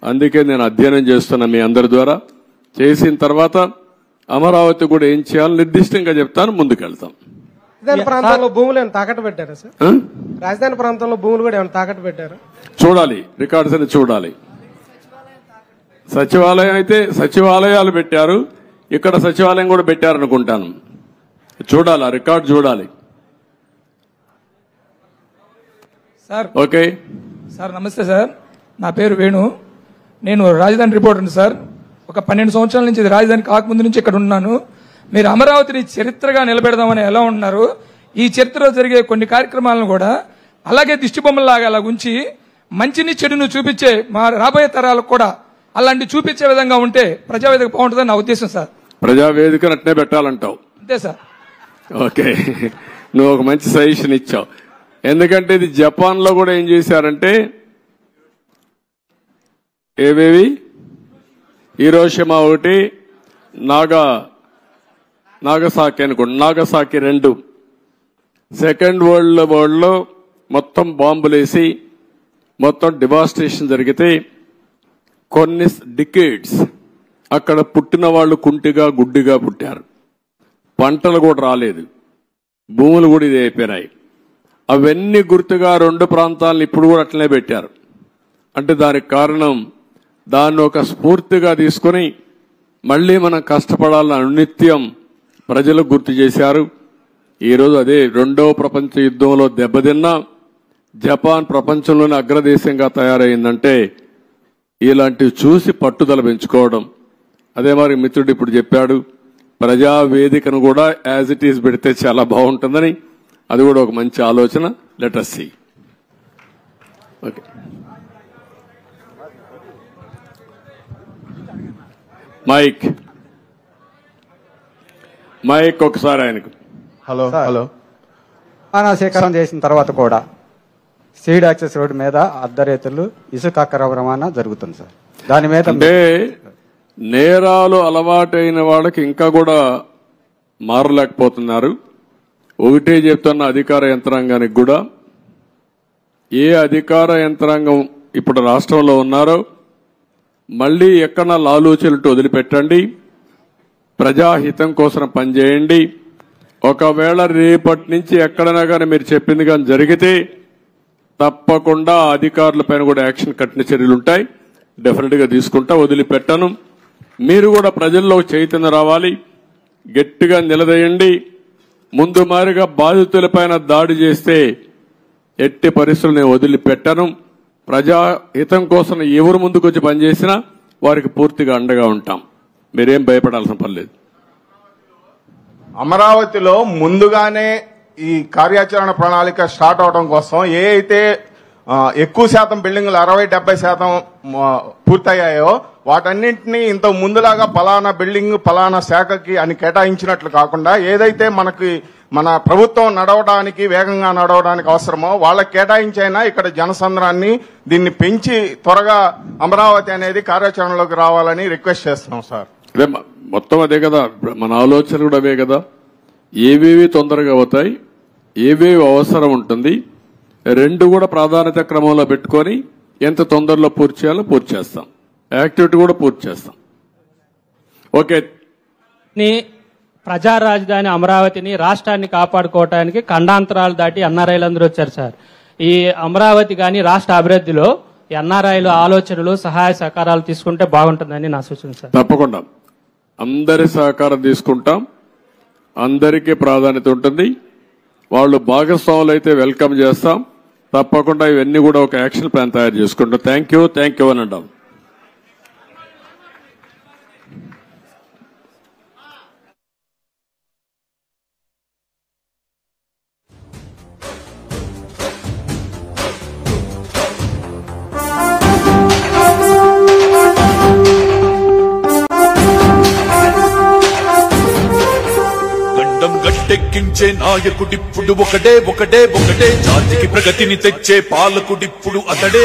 అందుకే నేను అధ్యయనం చేస్తున్నా మీ అందరి ద్వారా. చేసిన తర్వాత అమరావతి కూడా ఏం చేయాలో నిర్దిష్టంగా చెప్తాను, ముందుకెళ్తాం. రాజధాని ప్రాంతంలో భూములు ఏమైనా తాకట్టు పెట్టారా సార్? రాజధాని ప్రాంతంలో భూములు కూడా ఏమైనా తాకట్టు పెట్టారా? చూడాలి, రికార్డ్స్ అని చూడాలి. సచివాలయం అయితే సచివాలయాలు పెట్టారు, ఇక్కడ సచివాలయం కూడా పెట్టారనుకుంటాను. చూడాలి, ఆ రికార్డు చూడాలి. సార్ ఓకే సార్, నమస్తే సార్. నా పేరు వేణు. నేను రాజధాని రిపోర్టర్ని సార్. ఒక 12 సంవత్సరాల నుంచి, ఇది రాజధాని కాకముందు నుంచి ఇక్కడ ఉన్నాను. మీరు అమరావతిని చరిత్రగా నిలబెడదామని ఎలా ఉన్నారు, ఈ చరిత్రలో జరిగే కొన్ని కార్యక్రమాలను కూడా అలాగే దిష్టిబొమ్మలాగా అలా ఉంచి మంచిని చెడును చూపించే మా రాబోయే తరాలకు కూడా అలాంటి చూపించే విధంగా ఉంటే ప్రజావేదిక బాగుంటుందని నా ఉద్దేశం సార్. ప్రజావేదిక అట్నే పెట్టాలంటావు? అంతే సార్. ఓకే, నువ్వు ఒక మంచి సజెషన్ ఇచ్చావు. ఎందుకంటే ఇది జపాన్ లో కూడా ఏం చేశారంటే ఏవేవి హీరోషిమా ఒకటి, నాగసాకి అనుకోండి, నాగసాకి 2 సెకండ్ వరల్డ్ వార్లో మొత్తం బాంబులేసి మొత్తం డివాస్టేషన్ జరిగితే కొన్ని డికేడ్స్ అక్కడ పుట్టిన వాళ్ళు కుంటిగా గుడ్డిగా పుట్టారు, పంటలు కూడా రాలేదు, భూములు కూడా ఇది అయిపోయినాయి. అవన్నీ గుర్తుగా 2 ప్రాంతాలను ఇప్పుడు కూడా అట్లనే పెట్టారు. అంటే దానికి కారణం దాన్ని ఒక స్ఫూర్తిగా తీసుకుని మళ్లీ మనం కష్టపడాలని అనునిత్యం ప్రజలకు గుర్తు చేశారు. ఈరోజు అదే 2వ ప్రపంచ యుద్ధంలో దెబ్బతిన్న జపాన్ ప్రపంచంలోని అగ్రదేశంగా తయారైందంటే ఇలాంటివి చూసి పట్టుదల పెంచుకోవడం. అదే మరి మిత్రుడు ఇప్పుడు చెప్పాడు, ప్రజావేదికను కూడా యాజ్ ఇట్ ఈజ్ పెడితే చాలా బాగుంటుందని. అది కూడా ఒక మంచి ఆలోచన. Let us see. Okay, mic ఒకసారి ఆయనకు. హలో. సేకరణ చేసిన తర్వాత కూడా సీడ్ యాక్సెస్ రోడ్డు మీద అర్ధరేతులు ఇసుక అక్రమ రవాణా జరుగుతుంది సార్. దాని మీద అంటే నేరాలు అలవాటైన వాళ్ళకి ఇంకా కూడా మారలేకపోతున్నారు. ఒకటే చెప్తున్న అధికార యంత్రాంగానికి కూడా, ఏ అధికార యంత్రాంగం ఇప్పుడు రాష్ట్రంలో ఉన్నారో మళ్లీ ఎక్కడ లాలూచలతో వదిలిపెట్టండి, ప్రజాహితం కోసం పనిచేయండి. ఒకవేళ రేపటి నుంచి ఎక్కడైనా కానీ మీరు చెప్పింది కానీ జరిగితే తప్పకుండా అధికారుల పైన కూడా యాక్షన్ కఠిన చర్యలు ఉంటాయి. డెఫినెట్ గా తీసుకుంటా, వదిలిపెట్టను. మీరు కూడా ప్రజల్లో చైతన్యం రావాలి, గట్టిగా నిలదీయండి. ముందు మారిగా బాధితులపైన దాడి చేస్తే ఎట్టి పరిస్థితులు నేను వదిలిపెట్టను. ప్రజాహితం కోసం ఎవరు ముందుకు వచ్చి పనిచేసినా వారికి పూర్తిగా అండగా ఉంటాం. మీరేం భయపడాల్సిన పని లేదు. అమరావతిలో ముందుగానే ఈ కార్యాచరణ ప్రణాళిక స్టార్ట్ అవడం కోసం ఏ అయితే ఎక్కువ శాతం బిల్డింగ్లు 60-70% పూర్తయ్యాయో వాటన్నింటినీ ఇంత ముందులాగా పలానా బిల్డింగ్ పలానా శాఖకి అని కేటాయించినట్లు కాకుండా ఏదైతే మన ప్రభుత్వం నడవడానికి వేగంగా నడవడానికి అవసరమో వాళ్ళకి కేటాయించైనా ఇక్కడ జనసంద్రాన్ని దీన్ని పెంచి త్వరగా అమరావతి అనేది కార్యాచరణలోకి రావాలని రిక్వెస్ట్ చేస్తున్నాం సార్. అదే మొత్తం అదే కదా, మన ఆలోచన కూడా అవే కదా. ఏవేవి తొందరగా అవుతాయి, ఏవేవి అవసరం ఉంటుంది, 2 కూడా ప్రాధాన్యత క్రమంలో పెట్టుకొని ఎంత తొందరలో పూర్తి చేయాలో పూర్తి చేస్తాం. యాక్టివిటీ కూడా పూర్తి చేస్తాం. ఓకే, ప్రజా రాజధాని అమరావతిని రాష్ట్రాన్ని కాపాడుకోవడానికి ఖండాంతరాలు దాటి ఎన్ఆర్ఐలందరూ వచ్చారు సార్. ఈ అమరావతి గాని రాష్ట్ర అభివృద్ధిలో ఎన్ఆర్ఐలు ఆలోచనలు సహాయ సహకారాలు తీసుకుంటే బాగుంటుందని నా సూచన సార్. తప్పకుండా అందరి సహకారం తీసుకుంటాం, అందరికీ ప్రాధాన్యత ఉంటుంది. వాళ్ళు భాగస్వాములు అయితే వెల్కమ్ చేస్తాం. తప్పకుండా ఇవన్నీ కూడా ఒక యాక్షన్ ప్లాన్ తయారు చేసుకుంటాం. థ్యాంక్ యూ అని అంటాం. గట్టెక్కించే నాయకుడిప్పుడు ఒకటే జాతికి ప్రగతిని తెచ్చే పాలకుడిప్పుడు అతడే